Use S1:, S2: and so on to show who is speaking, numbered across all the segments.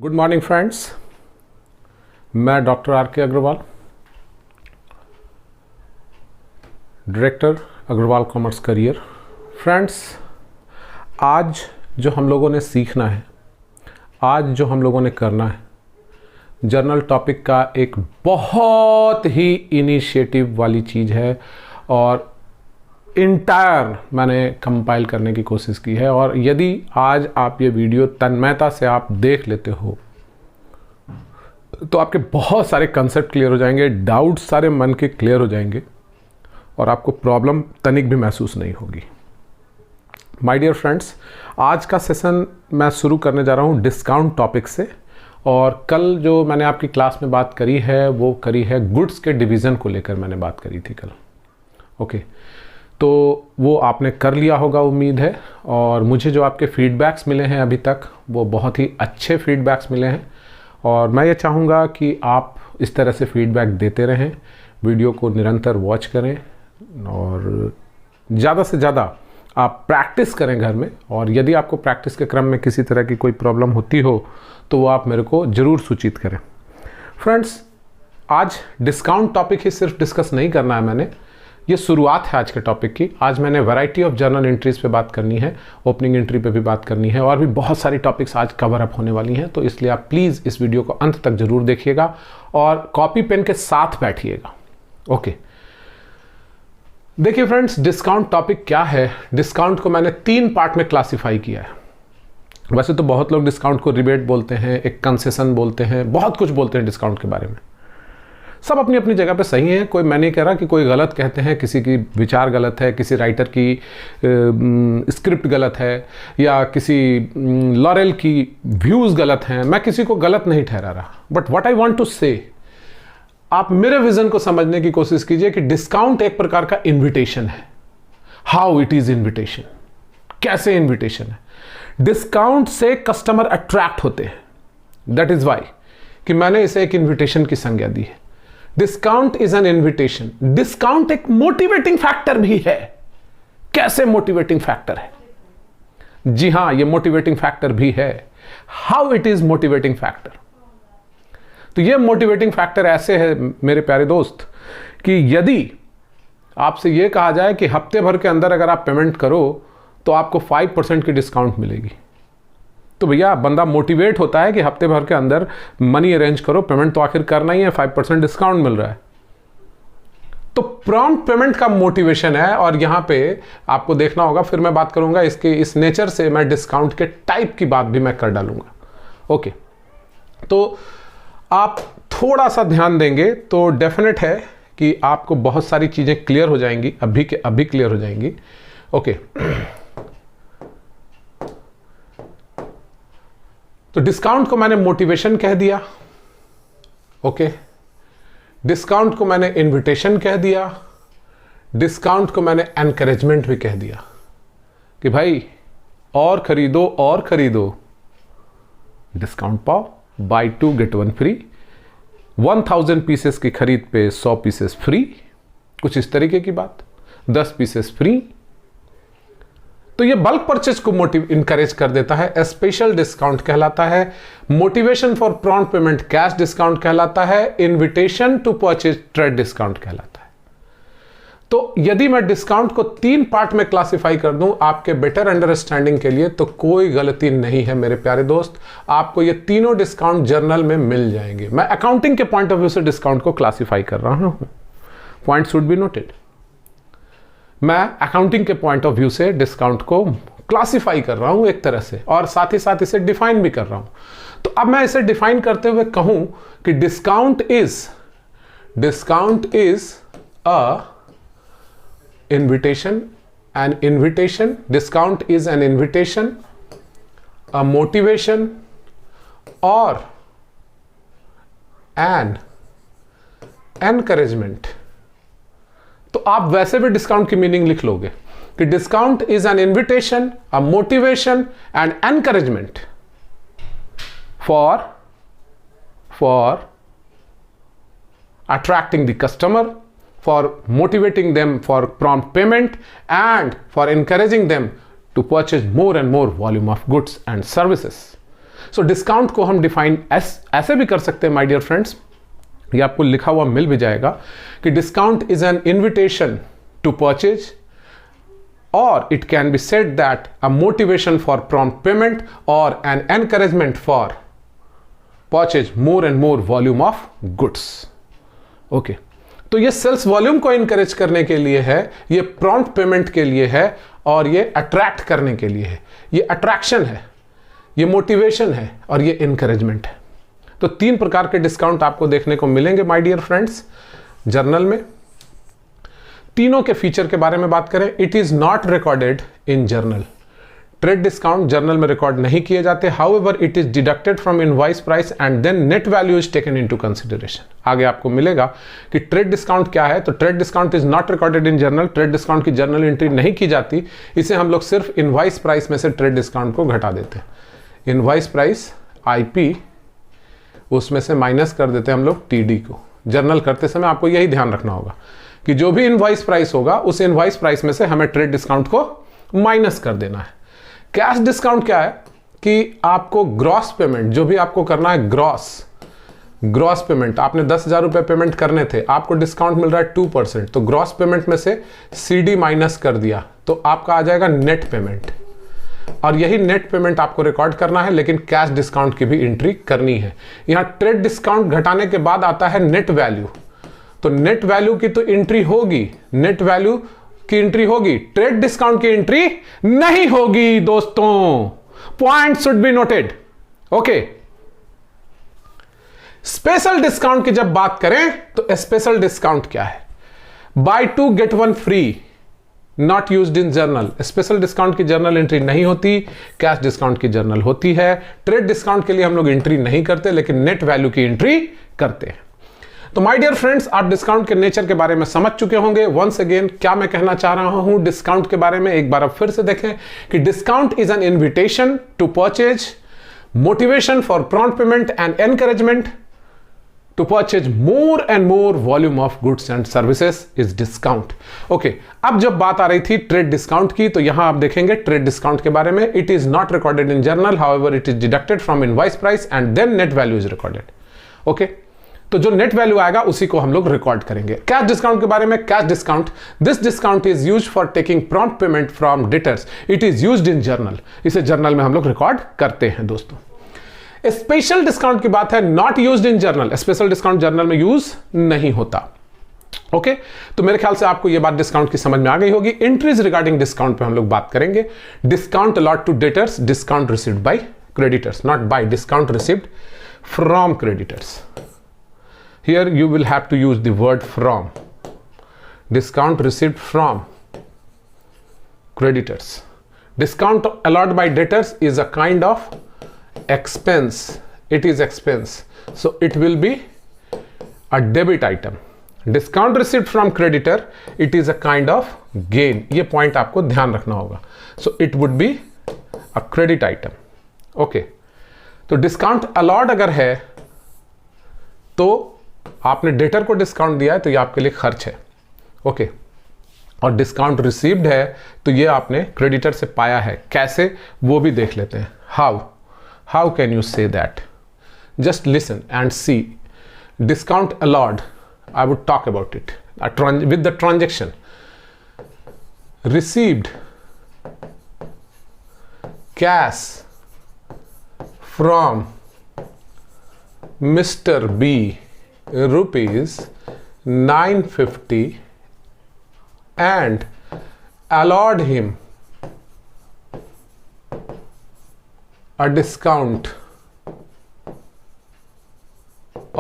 S1: Good morning friends, मैं doctor R K Agarwal, director Agarwal commerce career. Friends, आज जो हम लोगों ने सीखना है, आज जो हम लोगों ने करना है, जर्नल टॉपिक का एक बहुत ही इनिशिएटिव वाली चीज़ है और इंटायर मैंने कंपाइल करने की कोशिश की है। और यदि आज आप ये वीडियो तन्मयता से आप देख लेते हो तो आपके बहुत सारे कंसेप्ट क्लियर हो जाएंगे, डाउट सारे मन के क्लियर हो जाएंगे और आपको प्रॉब्लम तनिक भी महसूस नहीं होगी। माय डियर फ्रेंड्स, आज का सेशन मैं शुरू करने जा रहा हूँ डिस्काउंट टॉपिक से। और कल जो मैंने आपकी क्लास में बात करी है वो करी है गुड्स के डिवीज़न को लेकर मैंने बात करी थी कल। ओके, तो वो आपने कर लिया होगा उम्मीद है। और मुझे जो आपके फीडबैक्स मिले हैं अभी तक वो बहुत ही अच्छे फीडबैक्स मिले हैं और मैं ये चाहूँगा कि आप इस तरह से फीडबैक देते रहें, वीडियो को निरंतर वॉच करें और ज़्यादा से ज़्यादा आप प्रैक्टिस करें घर में। और यदि आपको प्रैक्टिस के क्रम में किसी तरह की कोई प्रॉब्लम होती हो तो वो आप मेरे को ज़रूर सूचित करें। फ्रेंड्स, आज डिस्काउंट टॉपिक ही सिर्फ डिस्कस नहीं करना है मैंने, ये शुरुआत है आज के टॉपिक की। आज मैंने वैरायटी ऑफ जर्नल एंट्रीज पे बात करनी है, ओपनिंग एंट्री पे भी बात करनी है और भी बहुत सारी टॉपिक्स आज कवर अप होने वाली हैं। तो इसलिए आप प्लीज़ इस वीडियो को अंत तक जरूर देखिएगा और कॉपी पेन के साथ बैठिएगा। ओके, देखिए फ्रेंड्स, डिस्काउंट टॉपिक क्या है। डिस्काउंट को मैंने 3 पार्ट में क्लासीफाई किया है। वैसे तो बहुत लोग डिस्काउंट को रिबेट बोलते हैं, एक कंसेशन बोलते हैं, बहुत कुछ बोलते हैं डिस्काउंट के बारे में। सब अपनी अपनी जगह पे सही है, कोई मैं नहीं कह रहा कि कोई गलत कहते हैं, किसी की विचार गलत है, किसी राइटर की स्क्रिप्ट गलत है या किसी लॉरेल की व्यूज़ गलत हैं। मैं किसी को गलत नहीं ठहरा रहा, but what I want to say, आप मेरे विजन को समझने की कोशिश कीजिए कि डिस्काउंट एक प्रकार का इन्विटेशन है। हाउ इट इज इन्विटेशन, कैसे इन्विटेशन है। डिस्काउंट से कस्टमर अट्रैक्ट होते हैं, दैट इज वाई कि मैंने इसे एक इन्विटेशन की संज्ञा दी है। Discount is an invitation. Discount एक मोटिवेटिंग फैक्टर भी है। कैसे मोटिवेटिंग फैक्टर है? जी हां, ये मोटिवेटिंग फैक्टर भी है। How it is motivating factor? तो ये मोटिवेटिंग फैक्टर ऐसे है मेरे प्यारे दोस्त कि यदि आपसे ये कहा जाए कि हफ्ते भर के अंदर अगर आप पेमेंट करो तो आपको 5% की डिस्काउंट मिलेगी, तो भैया बंदा मोटिवेट होता है कि हफ्ते भर के अंदर मनी अरेंज करो, पेमेंट तो आखिर करना ही है, 5% डिस्काउंट मिल रहा है। तो प्रॉम्प्ट पेमेंट का मोटिवेशन है। और यहां पे आपको देखना होगा, फिर मैं बात करूंगा इसके इस नेचर से, मैं डिस्काउंट के टाइप की बात भी मैं कर डालूंगा। ओके, तो आप थोड़ा सा ध्यान देंगे तो डेफिनेट है कि आपको बहुत सारी चीजें क्लियर हो जाएंगी, अभी के अभी क्लियर हो जाएंगी। ओके, तो डिस्काउंट को मैंने मोटिवेशन कह दिया। ओके, डिस्काउंट को मैंने इनविटेशन कह दिया। डिस्काउंट को मैंने एनकरेजमेंट भी कह दिया कि भाई और खरीदो और खरीदो, डिस्काउंट पाओ, बाय 2 गेट 1 फ्री, 1000 पीसेस की खरीद पे 100 पीसेस फ्री, कुछ इस तरीके की बात, 10 पीसेस फ्री। तो ये बल्क परचेज को इंकरेज कर देता है। स्पेशल डिस्काउंट कहलाता है। Motivation for prompt payment cash discount कहलाता है। Invitation to purchase trade discount कहलाता है। तो यदि मैं डिस्काउंट को 3 पार्ट में क्लासिफाई कर दूं आपके बेटर अंडरस्टैंडिंग के लिए, तो कोई गलती नहीं है मेरे प्यारे दोस्त। आपको ये तीनों डिस्काउंट जर्नल में मिल जाएंगे। मैं अकाउंटिंग के पॉइंट ऑफ व्यू से डिस्काउंट को क्लासिफाई कर रहा हूं, पॉइंट शुड बी नोटेड। मैं अकाउंटिंग के पॉइंट ऑफ व्यू से डिस्काउंट को क्लासिफाई कर रहा हूं एक तरह से, और साथ ही साथ इसे डिफाइन भी कर रहा हूं। तो अब मैं इसे डिफाइन करते हुए कहूं कि discount is a invitation, an invitation. Discount is an invitation, a motivation और एन एनकरेजमेंट। तो आप वैसे भी डिस्काउंट की मीनिंग लिख लोगे कि discount is an invitation, a motivation and encouragement for attracting the customer, for motivating them for prompt payment, and for encouraging them to purchase more and more volume of goods and services. So discount को हम define ऐसे भी कर सकते हैं my dear friends, ये आपको लिखा हुआ मिल भी जाएगा कि discount is an invitation to purchase, or it can be said that a motivation for prompt payment or an encouragement for purchase more and more volume of goods. Okay, तो ये sales volume को encourage करने के लिए है, ये prompt payment के लिए है, और ये अट्रैक्ट करने के लिए है। ये अट्रैक्शन है, ये मोटिवेशन है, और ये इनकरेजमेंट है। तो 3 प्रकार के डिस्काउंट आपको देखने को मिलेंगे माय डियर फ्रेंड्स जर्नल में। तीनों के फीचर के बारे में बात करें, it is not recorded in journal. Trade discount journal में रिकॉर्ड नहीं किए जाते, however it is deducted from invoice price and then net value is taken into consideration. आगे आपको मिलेगा कि ट्रेड डिस्काउंट क्या है। तो trade discount is not recorded in journal, trade discount की जर्नल एंट्री नहीं की जाती, इसे हम लोग सिर्फ इनवॉइस प्राइस में से ट्रेड डिस्काउंट को घटा देते हैं। इनवॉइस प्राइस आईपी, उसमें से माइनस कर देते हैं हम लोग टीडी को। जर्नल करते समय आपको यही ध्यान रखना होगा कि जो भी इनवॉइस प्राइस होगा उस इनवॉइस प्राइस में से हमें ट्रेड डिस्काउंट को माइनस कर देना है। कैश डिस्काउंट क्या है कि आपको ग्रॉस पेमेंट, जो भी आपको करना है ग्रॉस पेमेंट, आपने 10,000 रुपए पेमेंट करने थे, आपको डिस्काउंट मिल रहा है 2%, तो ग्रॉस पेमेंट में से सीडी माइनस कर दिया तो आपका आ जाएगा नेट पेमेंट, और यही नेट पेमेंट आपको रिकॉर्ड करना है, लेकिन कैश डिस्काउंट की भी एंट्री करनी है। यहां ट्रेड डिस्काउंट घटाने के बाद आता है नेट वैल्यू, तो नेट वैल्यू की तो एंट्री होगी, नेट वैल्यू की एंट्री होगी, ट्रेड डिस्काउंट की एंट्री नहीं होगी दोस्तों। Point should be noted. Okay, special discount की जब बात करें तो स्पेशल डिस्काउंट क्या है? Buy 2 get 1 free, not used in journal. Special discount की जर्नल एंट्री नहीं होती, कैश डिस्काउंट की जर्नल होती है। ट्रेड डिस्काउंट के लिए हम लोग एंट्री नहीं करते, लेकिन नेट वैल्यू की एंट्री करते हैं। तो माय डियर फ्रेंड्स, आप डिस्काउंट के नेचर के बारे में समझ चुके होंगे। वंस अगेन क्या मैं कहना चाह रहा हूं डिस्काउंट के बारे में, एक बार अब फिर से देखें कि discount is an invitation to purchase, motivation for prompt payment and encouragement to purchase more and more volume of goods and services is discount. Okay, अब जब बात आ रही थी ट्रेड डिस्काउंट की, तो यहां आप देखेंगे ट्रेड डिस्काउंट के बारे में, it is not recorded in journal, however it is deducted from invoice price and then net value is recorded. Okay, तो जो नेट वैल्यू आएगा उसी को हम लोग रिकॉर्ड करेंगे। कैश डिस्काउंट के बारे में, cash discount, this discount is used for taking prompt payment from debtors, it is used in journal. इसे जर्नल में हम लोग रिकॉर्ड करते हैं दोस्तों। स्पेशल डिस्काउंट की बात है, not used in journal, special discount journal में यूज नहीं होता। ओके, तो मेरे ख्याल से आपको यह बात डिस्काउंट की समझ में आ गई होगी। एंट्रीज रिगार्डिंग डिस्काउंट पे हम लोग बात करेंगे। Discount allowed to debtors, discount received by creditors, not by, discount received from creditors. Here you will have to use the word from. Discount received from creditors. Discount allowed by debtors is a kind of expense. It is expense. So it will be a debit item. Discount received from creditor, it is a kind of gain. ये point आपको ध्यान रखना होगा. So it would be a credit item. Okay. तो discount allowed अगर है तो आपने डेटर को डिस्काउंट दिया है तो ये आपके लिए खर्च है। ओके, और डिस्काउंट रिसीव्ड है तो ये आपने क्रेडिटर से पाया है। कैसे, वो भी देख लेते हैं। How can you say that? Just listen and see. Discount allowed, I would talk about it with the transaction. Received cash from mister B rupees 950 and allowed him a discount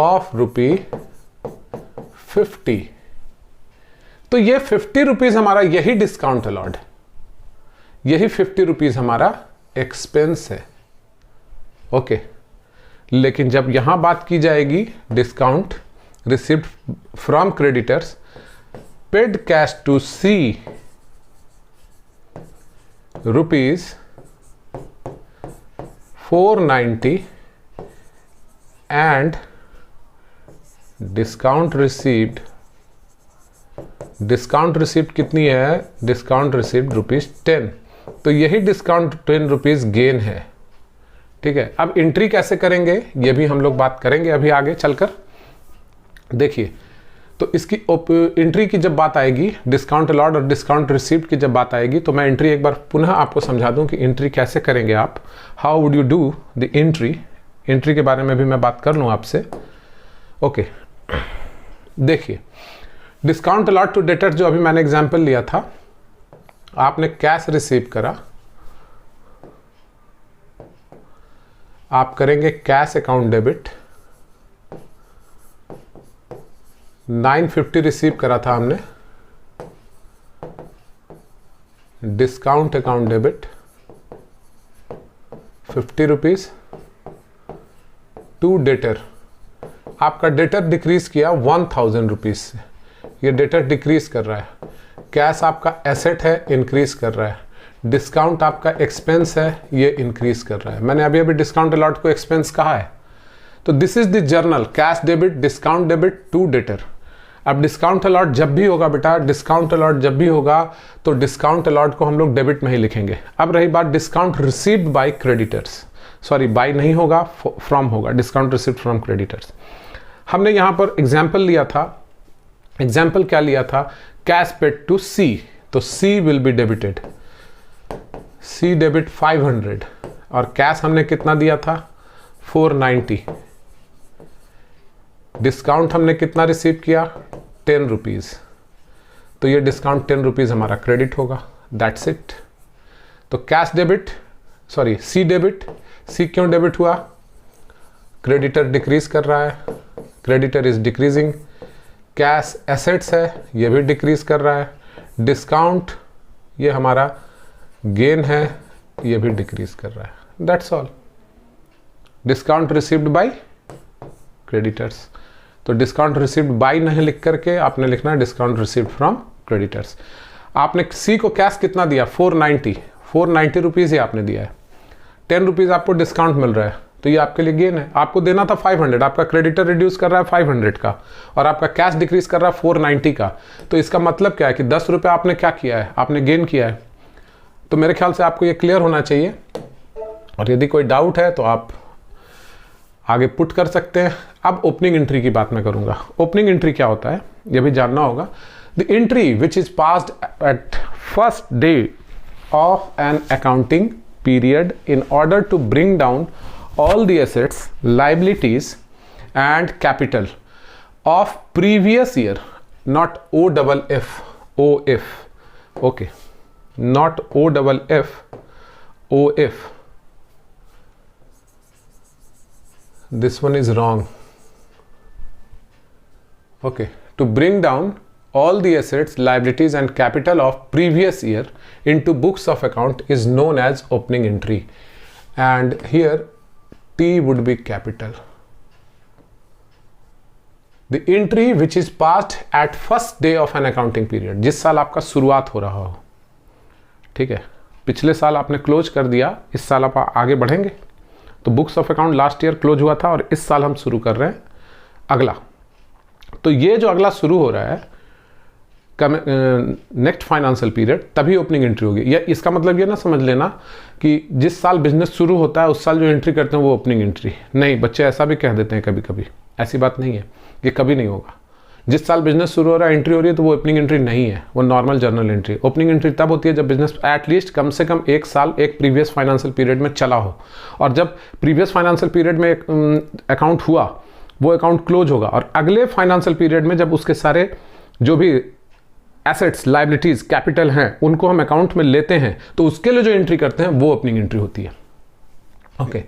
S1: of ₹50। तो ये 50 rupees हमारा यही discount allowed, यही 50 rupees हमारा expense है। Okay, लेकिन जब यहां बात की जाएगी discount received from creditors, paid cash to C ₹490 and discount received कितनी है? Discount received ₹10। तो यही डिस्काउंट 10 रुपीज गेन है, ठीक है, अब एंट्री कैसे करेंगे ये भी हम लोग बात करेंगे अभी आगे चलकर। देखिए, तो इसकी एंट्री की जब बात आएगी, डिस्काउंट अलॉट और डिस्काउंट रिसीव्ड की जब बात आएगी, तो मैं एंट्री एक बार पुनः आपको समझा दूं कि एंट्री कैसे करेंगे आप, how would you do the entry. Entry के बारे में भी मैं बात कर लूँ आपसे। ओके, देखिए, डिस्काउंट अलॉट टू डेटर जो अभी मैंने एग्जाम्पल लिया था, आपने कैश रिसीव करा, आप करेंगे कैश अकाउंट डेबिट, 950 रिसीव करा था हमने, discount account debit 50 rupees to debtor. आपका डेटर डिक्रीज किया 1000 रुपीज से, ये डेटर डिक्रीज कर रहा है। कैश आपका एसेट है, इंक्रीज कर रहा है। डिस्काउंट आपका एक्सपेंस है, ये इंक्रीज कर रहा है। मैंने अभी अभी डिस्काउंट अलॉट को एक्सपेंस कहा है। तो this is the journal, cash debit, discount debit to debtor. अब डिस्काउंट अलॉट जब भी होगा बेटा, डिस्काउंट अलॉट जब भी होगा तो डिस्काउंट अलॉट को हम लोग डेबिट में ही लिखेंगे। अब रही बात discount received by creditors, sorry by नहीं होगा, फ्रॉम होगा, डिस्काउंट रिसीव्ड फ्रॉम क्रेडिटर्स। हमने यहां पर एग्जाम्पल लिया था, एग्जाम्पल क्या लिया था, कैश पेड टू सी, तो C will be debited, C debit 500 और कैश हमने कितना दिया था 490। डिस्काउंट हमने कितना रिसीव किया 10 रुपीज, तो ये डिस्काउंट 10 रुपीज हमारा क्रेडिट होगा, दैट्स इट। तो cash debit, sorry C debit, C क्यों डेबिट हुआ, क्रेडिटर डिक्रीज कर रहा है, creditor is decreasing. Cash assets है, ये भी डिक्रीज कर रहा है। डिस्काउंट ये हमारा गेन है, ये भी डिक्रीज कर रहा है, that's all. Discount received by creditors, तो डिस्काउंट रिसीव्ड बाय नहीं लिख करके आपने लिखना है डिस्काउंट रिसीव्ड फ्रॉम क्रेडिटर्स। आपने सी को कैश कितना दिया 490 रुपीज ही आपने दिया है, 10 रुपीज आपको डिस्काउंट मिल रहा है, तो ये आपके लिए गेन है। आपको देना था 500, आपका क्रेडिटर रिड्यूस कर रहा है 500 का और आपका कैश डिक्रीज कर रहा है 490 का, तो इसका मतलब क्या है कि 10 रुपये आपने क्या किया है, आपने गेन किया है। तो मेरे ख्याल से आपको ये क्लियर होना चाहिए, और यदि कोई डाउट है तो आप आगे पुट कर सकते हैं। अब ओपनिंग एंट्री की बात मैं करूंगा। ओपनिंग एंट्री क्या होता है ये भी जानना होगा। The entry which is passed at first day of an accounting period in order to bring down all the assets, liabilities and capital of previous year, not OFF, OF, okay, not OFF, OF. This one is wrong. Okay, to bring down all the assets, liabilities and capital of previous year into books of account is known as opening entry, and here T would be capital. The entry which is passed at first day of an accounting period, जिस साल आपका शुरुआत हो रहा हो, ठीक है, पिछले साल आपने क्लोज कर दिया, इस साल आप आगे बढ़ेंगे, तो books of account last year close हुआ था और इस साल हम शुरू कर रहे हैं अगला। तो ये जो अगला शुरू हो रहा है नेक्स्ट फाइनेंशियल पीरियड, तभी ओपनिंग एंट्री होगी। या इसका मतलब ये ना समझ लेना कि जिस साल बिजनेस शुरू होता है उस साल जो एंट्री करते हैं वो ओपनिंग एंट्री नहीं। बच्चे ऐसा भी कह देते हैं कभी कभी, ऐसी बात नहीं है, ये कभी नहीं होगा। जिस साल बिजनेस शुरू हो रहा है एंट्री हो रही है तो वो ओपनिंग एंट्री नहीं है, वो normal journal entry. Opening entry तब होती है जब बिजनेस एटलीस्ट कम से कम एक साल एक प्रीवियस फाइनेंशियल पीरियड में चला हो, और जब प्रीवियस फाइनेंशियल पीरियड में अकाउंट हुआ वो अकाउंट क्लोज होगा, और अगले फाइनेंशियल पीरियड में जब उसके सारे जो भी एसेट्स, लाइबिलिटीज, कैपिटल हैं उनको हम अकाउंट में लेते हैं, तो उसके लिए जो एंट्री करते हैं वो ओपनिंग एंट्री होती है। Okay,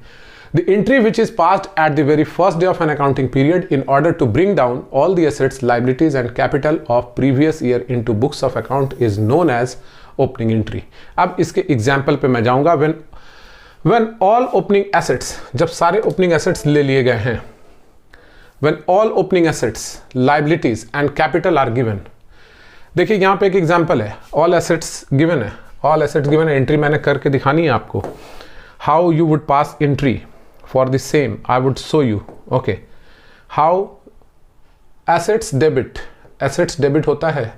S1: the entry which is passed at the very first day of an accounting period in order to bring down all the assets, liabilities and capital of previous year into books of account is known as opening entry. अब इसके example पे मैं जाऊंगा। When all opening assets, जब सारे opening assets ले लिए गए हैं, when all opening assets, liabilities and capital R given. देखिए यहां पे एक एग्जांपल है, ऑल एसेट्स गिवन है, ऑल एसेट्स गिवन है, एंट्री मैंने करके दिखानी है आपको। How you would pass entry for the same I would show you. Okay, how assets debit, assets debit होता है,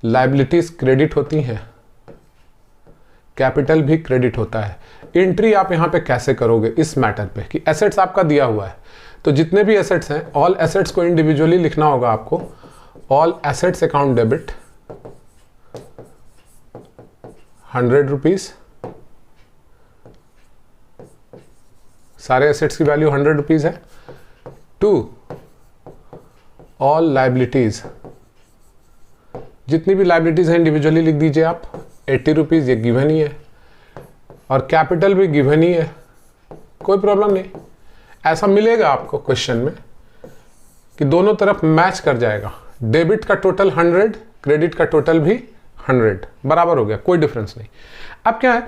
S1: लाइबिलिटीज क्रेडिट होती हैं, कैपिटल भी क्रेडिट होता है। एंट्री आप यहाँ पे कैसे करोगे इस मैटर पे कि एसेट्स आपका दिया हुआ है, तो जितने भी एसेट्स हैं ऑल एसेट्स को इंडिविजुअली लिखना होगा आपको। All assets account debit 100 rupees, सारे एसेट्स की वैल्यू 100 रुपीज है। टू ऑल लाइबिलिटीज, जितनी भी लाइबिलिटीज हैं इंडिविजुअली लिख दीजिए आप 80 रुपीज, ये गिवन ही है। और कैपिटल भी गिवन ही है, कोई प्रॉब्लम नहीं। ऐसा मिलेगा आपको क्वेश्चन में कि दोनों तरफ मैच कर जाएगा, डेबिट का टोटल 100, क्रेडिट का टोटल भी 100, बराबर हो गया, कोई डिफरेंस नहीं। अब क्या है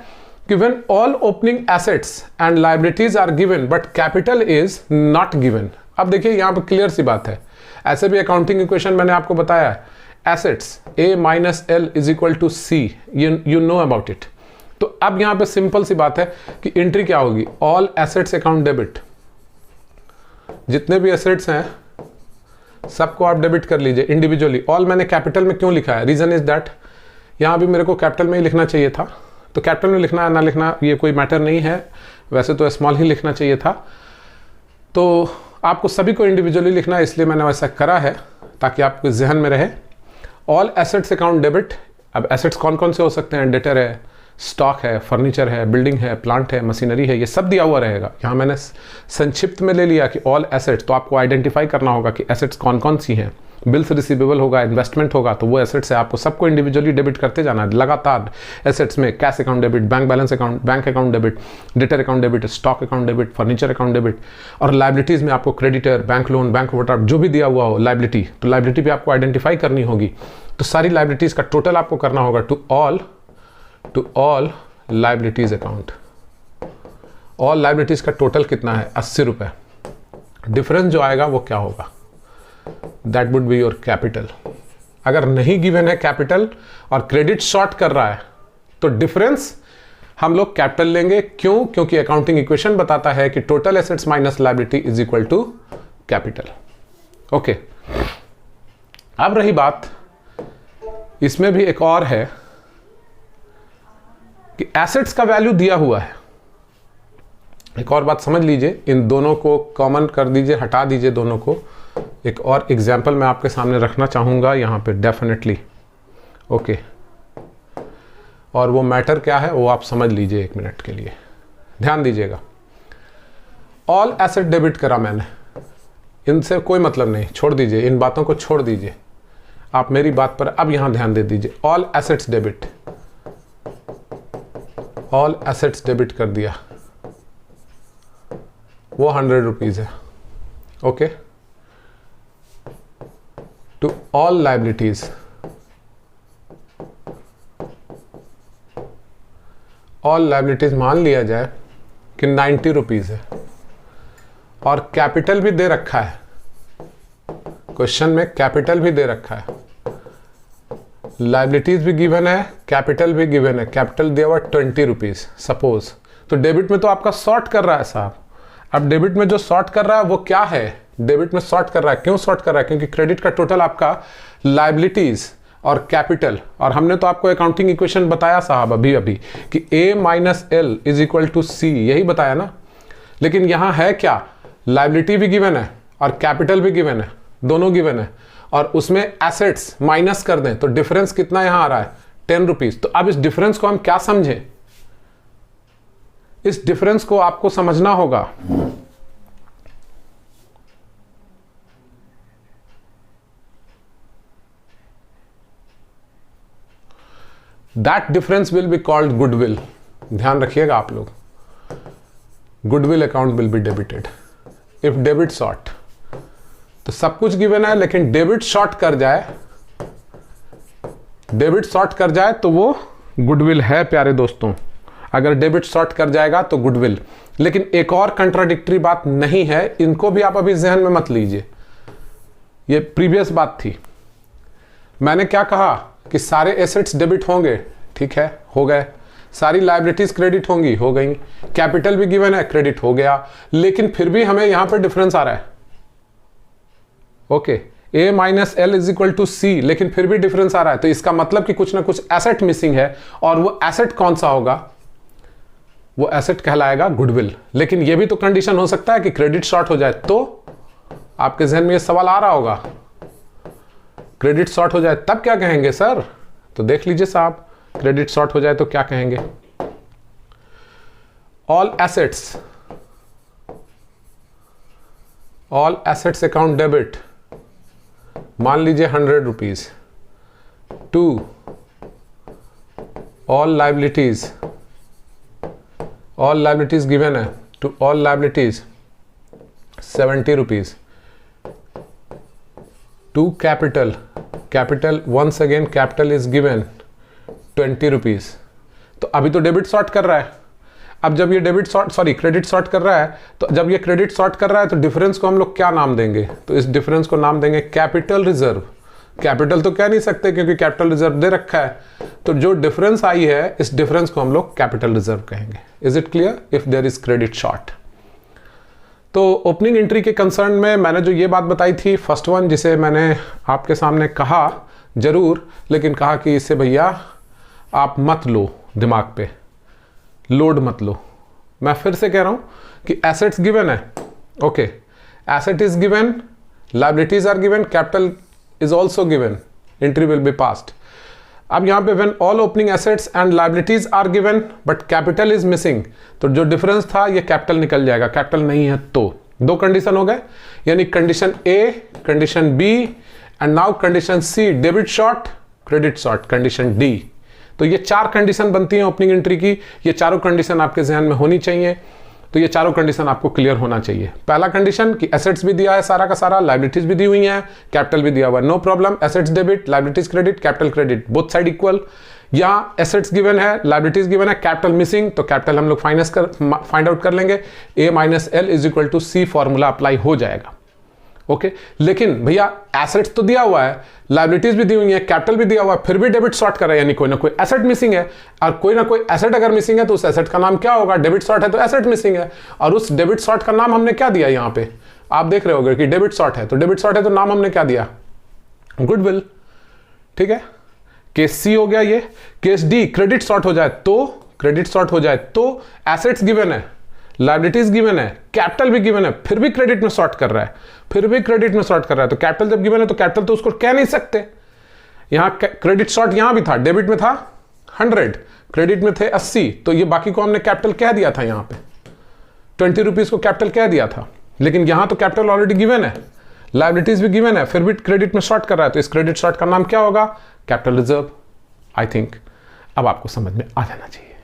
S1: कि when all opening assets and liabilities are given but capital is not given। अब देखिए यहां पर क्लियर सी बात है, ऐसे भी अकाउंटिंग इक्वेशन मैंने आपको बताया है, assets A minus L is equal to C, you know about it। तो अब यहां पे सिंपल सी बात है कि एंट्री क्या होगी, ऑल एसेट्स अकाउंट डेबिट, जितने भी एसेट्स हैं सबको आप डेबिट कर लीजिए इंडिविजुअली। ऑल मैंने कैपिटल में क्यों लिखा है, रीजन इज दैट यहां भी मेरे को कैपिटल में ही लिखना चाहिए था, तो कैपिटल में लिखना है ना लिखना ये कोई मैटर नहीं है, वैसे तो स्मॉल ही लिखना चाहिए था, तो आपको सभी को इंडिविजुअली लिखना है, इसलिए मैंने वैसा करा है ताकि आपके जहन में रहे। ऑल एसेट्स अकाउंट डेबिट, अब एसेट्स कौन कौन से हो सकते हैं, डेटर है, स्टॉक है, फर्नीचर है, बिल्डिंग है, प्लांट है, मशीनरी है, ये सब दिया हुआ रहेगा। यहाँ मैंने संक्षिप्त में ले लिया कि ऑल एसेट्स, तो आपको आइडेंटिफाई करना होगा कि एसेट्स कौन कौन सी हैं। बिल्स रिसीवेबल होगा, इन्वेस्टमेंट होगा, तो वो एसेट्स है, आपको सबको इंडिविजुअली डेबिट करते जाना है लगातार। एसेट्स में cash account debit, bank balance account, bank account debit, debtor account debit, stock account debit, furniture account debit, और लाइबिलिटीज में आपको creditor, bank loan, bank overdraft जो भी दिया हुआ हो लाइबिलिटी, तो लाइबिलिटी भी आपको आइडेंटिफाई करनी होगी। तो सारी लाइबिलिटीज का टोटल आपको करना होगा to all liabilities account. All liabilities का टोटल कितना है, 80 रुपए। डिफरेंस जो आएगा वो क्या होगा, that would be your capital. अगर नहीं गिवन है कैपिटल और क्रेडिट शॉर्ट कर रहा है तो डिफरेंस हम लोग कैपिटल लेंगे, क्यों, क्योंकि अकाउंटिंग इक्वेशन बताता है कि total assets minus liability is equal to capital. Okay, अब रही बात, इसमें भी एक और है कि एसेट्स का वैल्यू दिया हुआ है। एक और बात समझ लीजिए, इन दोनों को कॉमन कर दीजिए, हटा दीजिए दोनों को। एक और एग्जाम्पल मैं आपके सामने रखना चाहूंगा यहां पे डेफिनेटली। ओके, और वो मैटर क्या है वो आप समझ लीजिए, 1 मिनट के लिए ध्यान दीजिएगा। ऑल एसेट डेबिट करा मैंने, इनसे कोई मतलब नहीं, छोड़ दीजिए, इन बातों को छोड़ दीजिए, आप मेरी बात पर अब यहां ध्यान दे दीजिए। All assets debit, all assets debit कर दिया, वो 100 रुपीज है। Okay, to all liabilities, all liabilities मान लिया जाए कि 90 रुपीज है और कैपिटल भी दे रखा है, क्वेश्चन में कैपिटल भी दे रखा है, लाइबिलिटीज भी गिवन है, कैपिटल भी गिवन है। कैपिटल दिया हुआ 20 रुपीज सपोज, तो डेबिट में तो आपका शॉर्ट कर रहा है साहब। अब डेबिट में जो शॉर्ट कर रहा है वो क्या है, डेबिट में शॉर्ट कर रहा है, क्यों शॉर्ट कर रहा है, क्योंकि क्रेडिट का टोटल आपका लाइबिलिटीज और कैपिटल, और हमने तो आपको अकाउंटिंग इक्वेशन बताया साहब अभी कि A minus L is equal to C, यही बताया ना। लेकिन यहां है क्या, लाइबिलिटी भी गिवन है और कैपिटल भी गिवन है, दोनों गिवन है, और उसमें एसेट्स माइनस कर दें तो डिफरेंस कितना यहां आ रहा है, 10 रुपीज। तो अब इस डिफरेंस को हम क्या समझें, इस डिफरेंस को आपको समझना होगा। That difference will be called goodwill. ध्यान रखिएगा आप लोग, goodwill account will be debited if debit short. तो सब कुछ गिवन है लेकिन डेबिट शॉर्ट कर जाए, डेबिट शॉर्ट कर जाए तो वो गुडविल है प्यारे दोस्तों। अगर डेबिट शॉर्ट कर जाएगा तो गुडविल। लेकिन एक और कंट्राडिक्टरी बात नहीं है, इनको भी आप अभी जहन में मत लीजिए, ये प्रीवियस बात थी। मैंने क्या कहा कि सारे एसेट्स डेबिट होंगे, ठीक है, हो गए। सारी लाइबिलिटीज क्रेडिट होंगी, हो गई। कैपिटल भी गिवन है, क्रेडिट हो गया। लेकिन फिर भी हमें यहां पर डिफरेंस आ रहा है। Okay, A minus L is equal to C, लेकिन फिर भी डिफरेंस आ रहा है, तो इसका मतलब कि कुछ ना कुछ एसेट मिसिंग है। और वो एसेट कौन सा होगा, वो एसेट कहलाएगा गुडविल। लेकिन ये भी तो कंडीशन हो सकता है कि क्रेडिट शॉर्ट हो जाए, तो आपके जहन में ये सवाल आ रहा होगा, क्रेडिट शॉर्ट हो जाए तब क्या कहेंगे सर? तो देख लीजिए साहब, क्रेडिट शॉर्ट हो जाए तो क्या कहेंगे? ऑल एसेट्स अकाउंट डेबिट, मान लीजिए 100 rupees, to all liabilities given है, to all liabilities 70 rupees, to capital once again capital is given 20 rupees. तो अभी तो डेबिट सॉर्ट कर रहा है। अब जब ये क्रेडिट सॉर्ट कर रहा है, तो जब ये क्रेडिट सॉर्ट कर रहा है तो डिफरेंस को हम लोग क्या नाम देंगे? तो इस डिफरेंस को नाम देंगे कैपिटल रिजर्व। कैपिटल तो कह नहीं सकते क्योंकि कैपिटल रिजर्व दे रखा है, तो जो डिफरेंस आई है इस डिफरेंस को हम लोग कैपिटल रिजर्व कहेंगे। Is it clear? If there is credit short. तो ओपनिंग एंट्री के कंसर्न में मैंने जो ये बात बताई थी, फर्स्ट वन, जिसे मैंने आपके सामने कहा जरूर, लेकिन कहा कि इससे भैया आप मत लो, दिमाग पे लोड मत लो। मैं फिर से कह रहा हूं कि एसेट्स गिवन है, okay, asset is given, liabilities are given, capital is also given, entry will be passed. अब यहां पे when all opening assets and liabilities are given but capital is missing, तो जो डिफरेंस था ये कैपिटल निकल जाएगा, कैपिटल नहीं है तो। दो कंडीशन हो गए, यानी condition A, condition B and now condition C, debit short, credit short, condition D. तो ये 4 कंडीशन बनती हैं ओपनिंग एंट्री की। ये चारों कंडीशन आपके जहन में होनी चाहिए। तो ये चारों कंडीशन आपको क्लियर होना चाहिए। पहला कंडीशन कि एसेट्स भी दिया है सारा का सारा, लायबिलिटीज भी दी हुई है, कैपिटल भी दिया हुआ है, no problem, assets debit, liabilities credit, capital credit, both side equal. या एसेट्स गिवन है, लायबिलिटीज गिवन है, कैपिटल मिसिंग, तो कैपिटल हम लोग फाइंड आउट कर लेंगे, A - L = C formula apply हो जाएगा। ओके लेकिन भैया एसेट्स तो दिया हुआ है, लायबिलिटीज भी दी हुई है, कैपिटल भी दिया हुआ है, फिर भी डेबिट सॉर्ट कर रहा है, यानी कोई ना कोई एसेट मिसिंग है। और कोई ना कोई एसेट अगर मिसिंग है तो उस एसेट का नाम क्या होगा? डेबिट सॉर्ट है तो एसेट मिसिंग है, और उस डेबिट सॉर्ट का नाम हमने क्या दिया? यहाँ पे आप देख रहे होगे कि डेबिट सॉर्ट है, तो डेबिट सॉर्ट है तो नाम हमने क्या दिया? गुडविल। ठीक है, केस सी हो गया ये। केस डी, क्रेडिट सॉर्ट हो जाए तो एसेट्स गिवन है, लायबिलिटीज गिवन है, कैपिटल भी गिवन है, फिर भी क्रेडिट में सॉर्ट कर रहा है, तो कैपिटल जब गिवन है तो कैपिटल तो उसको कह नहीं सकते। यहां क्रेडिट सॉर्ट यहां भी था, डेबिट में था 100, क्रेडिट में थे 80, तो ये बाकी को हमने कैपिटल कह दिया था, यहां पे 20 रुपीज को कैपिटल कह दिया था। लेकिन यहां तो कैपिटल ऑलरेडी गिवन है, लायबिलिटीज भी गिवन है, फिर भी क्रेडिट में सॉर्ट कर रहा है, तो इस क्रेडिट सॉर्ट का नाम क्या होगा? Capital reserve. आई थिंक अब आपको समझ में आ जाना चाहिए।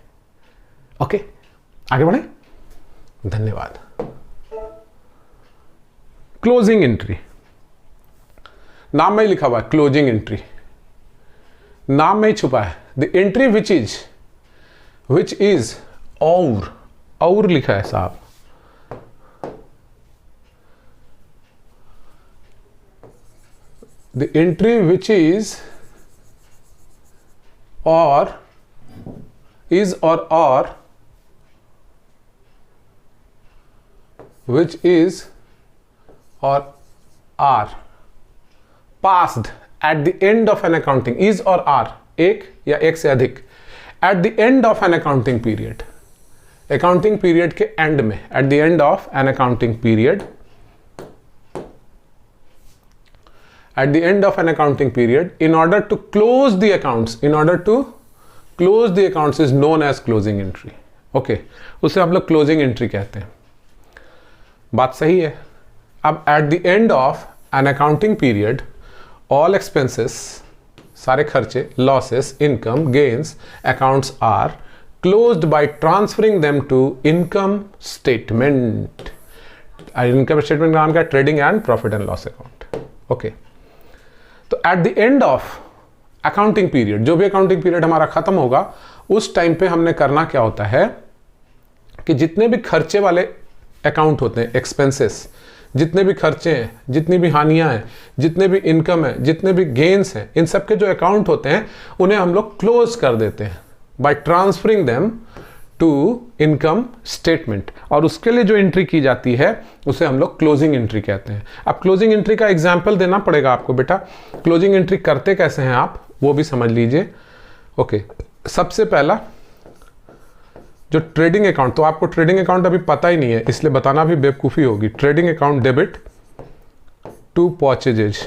S1: ओके आगे बढ़े, धन्यवाद। क्लोजिंग एंट्री, नाम में ही लिखा हुआ है क्लोजिंग एंट्री, नाम में ही छुपा है। द एंट्री विच इज और लिखा है साहब, the entry which is or which is or are passed at the end of an accounting, is or are एक या एक से अधिक, at the end of an accounting period, accounting period के end में, at the end of an accounting period, at the end of an accounting period, in order to close the accounts is known as closing entry. Okay, उसे हम लोग closing entry कहते हैं। बात सही है। अब at the end of an accounting period, all expenses, सारे खर्चे, losses, income, gains, accounts are closed by transferring them to income statement. Income statement का नाम क्या है? Trading and Profit and Loss account. Okay. तो at the end of accounting period, जो भी accounting period हमारा खत्म होगा, उस टाइम पे हमने करना क्या होता है कि जितने भी खर्चे वाले अकाउंट होते हैं, एक्सपेंसेस, जितने भी खर्चे हैं, जितनी भी हानियां हैं, जितने भी इनकम है, जितने भी गेन्स हैं, इन सब के जो अकाउंट होते हैं उन्हें हम लोग क्लोज कर देते हैं by transferring them to income statement. और उसके लिए जो एंट्री की जाती है उसे हम लोग क्लोजिंग एंट्री कहते हैं। अब क्लोजिंग एंट्री का एग्जाम्पल देना पड़ेगा आपको बेटा। क्लोजिंग एंट्री करते कैसे हैं आप, वो भी समझ लीजिए। ओके, सबसे पहला जो ट्रेडिंग अकाउंट, तो आपको ट्रेडिंग अकाउंट अभी पता ही नहीं है इसलिए बताना भी बेवकूफ़ी होगी। Trading account debit to purchases,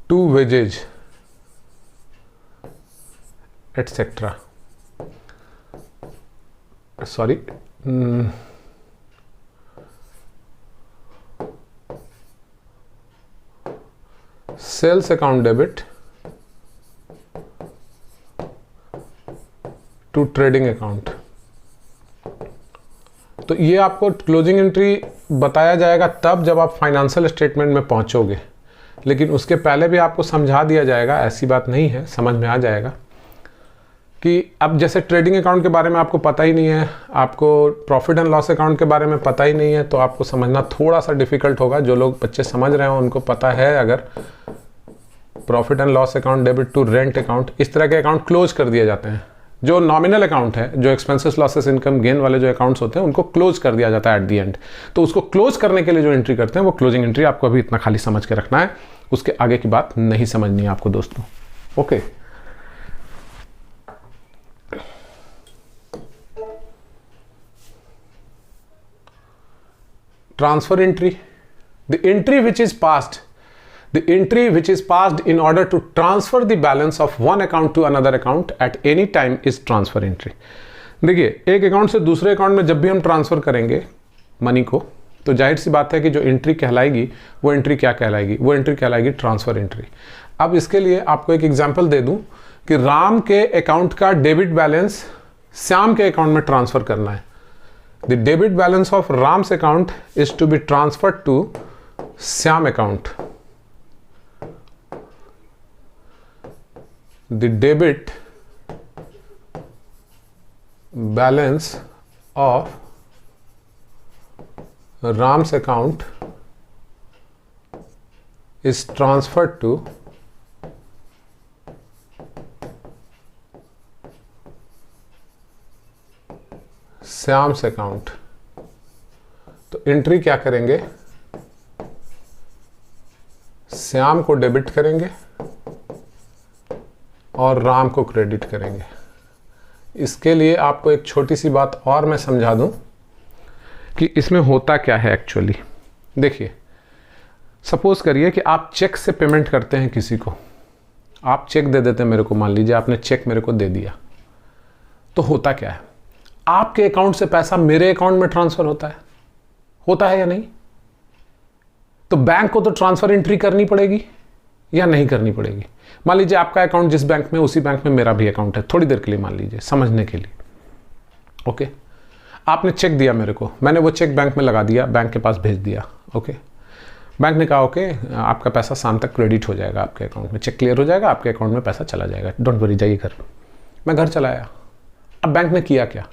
S1: to wages etcetera, sorry sales account debit to trading account. तो ये आपको क्लोजिंग एंट्री बताया जाएगा तब जब आप फाइनेंशियल स्टेटमेंट में पहुंचोगे, लेकिन उसके पहले भी आपको समझा दिया जाएगा, ऐसी बात नहीं है, समझ में आ जाएगा कि अब जैसे ट्रेडिंग अकाउंट के बारे में आपको पता ही नहीं है, आपको प्रॉफिट एंड लॉस अकाउंट के बारे में पता ही नहीं है, तो आपको समझना थोड़ा सा डिफिकल्ट होगा। जो लोग बच्चे समझ रहे हैं उनको पता है, अगर profit and loss account debit to rent account, इस तरह के अकाउंट क्लोज कर दिए जाते हैं। जो नॉमिनल अकाउंट है, जो एक्सपेंसेस लॉसेस इनकम गेन वाले जो अकाउंट्स होते हैं, उनको क्लोज कर दिया जाता है एट दी एंड। तो उसको क्लोज करने के लिए जो एंट्री करते हैं वो क्लोजिंग एंट्री, आपको अभी इतना खाली समझ के रखना है, उसके आगे की बात नहीं समझनी है आपको दोस्तों। Okay, transfer entry, the entry which is passed, the entry which is passed in order to transfer the balance of one account to another account at any time is transfer entry। देखिए, एक account से दूसरे account में जब भी हम transfer करेंगे money को, तो जाहिर सी बात है कि जो एंट्री कहलाएगी वो एंट्री क्या कहलाएगी, वो एंट्री कहलाएगी ट्रांसफर एंट्री। अब इसके लिए आपको एक एग्जांपल दे दूं कि राम के अकाउंट का डेबिट बैलेंस श्याम के अकाउंट में ट्रांसफर करना है। The debit balance of Ram's account is to be transferred to Shyam account. The debit balance of Ram's account is transferred to Shyam's account। तो एंट्री क्या करेंगे, श्याम को डेबिट करेंगे और राम को क्रेडिट करेंगे। इसके लिए आपको एक छोटी सी बात और मैं समझा दूं कि इसमें होता क्या है एक्चुअली। देखिए, सपोज करिए कि आप चेक से पेमेंट करते हैं किसी को, आप चेक दे देते हैं मेरे को, मान लीजिए आपने चेक मेरे को दे दिया, तो होता क्या है, आपके अकाउंट से पैसा मेरे अकाउंट में ट्रांसफर होता है या नहीं? तो बैंक को तो ट्रांसफर एंट्री करनी पड़ेगी या नहीं करनी पड़ेगी? मान लीजिए आपका अकाउंट जिस बैंक में, उसी बैंक में मेरा भी अकाउंट है, थोड़ी देर के लिए मान लीजिए, समझने के लिए। ओके, आपने चेक दिया मेरे को, मैंने वो चेक बैंक में लगा दिया, बैंक के पास भेज दिया। ओके, बैंक ने कहा ओके आपका पैसा शाम तक क्रेडिट हो जाएगा आपके अकाउंट में, चेक क्लियर हो जाएगा, आपके अकाउंट में पैसा चला जाएगा, डोंट वरी, जाइए घर। मैं घर चला आया। अब बैंक ने किया क्या,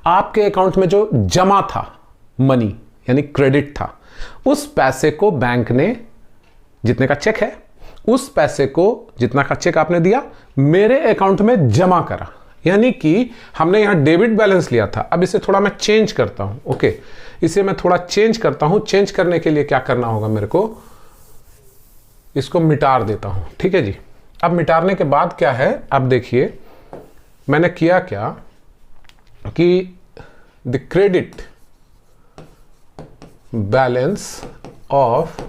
S1: आपके अकाउंट में जो जमा था मनी यानी क्रेडिट था, उस पैसे को बैंक ने, जितने का चेक है उस पैसे को, जितना का चेक आपने दिया, मेरे अकाउंट में जमा करा। यानी कि हमने यहां डेबिट बैलेंस लिया था, अब इसे थोड़ा मैं चेंज करता हूं। ओके, इसे मैं थोड़ा चेंज करता हूं। चेंज करने के लिए क्या करना होगा मेरे को, इसको मिटा देता हूं। ठीक है जी। अब मिटाने के बाद क्या है, अब देखिए मैंने किया क्या कि the credit balance of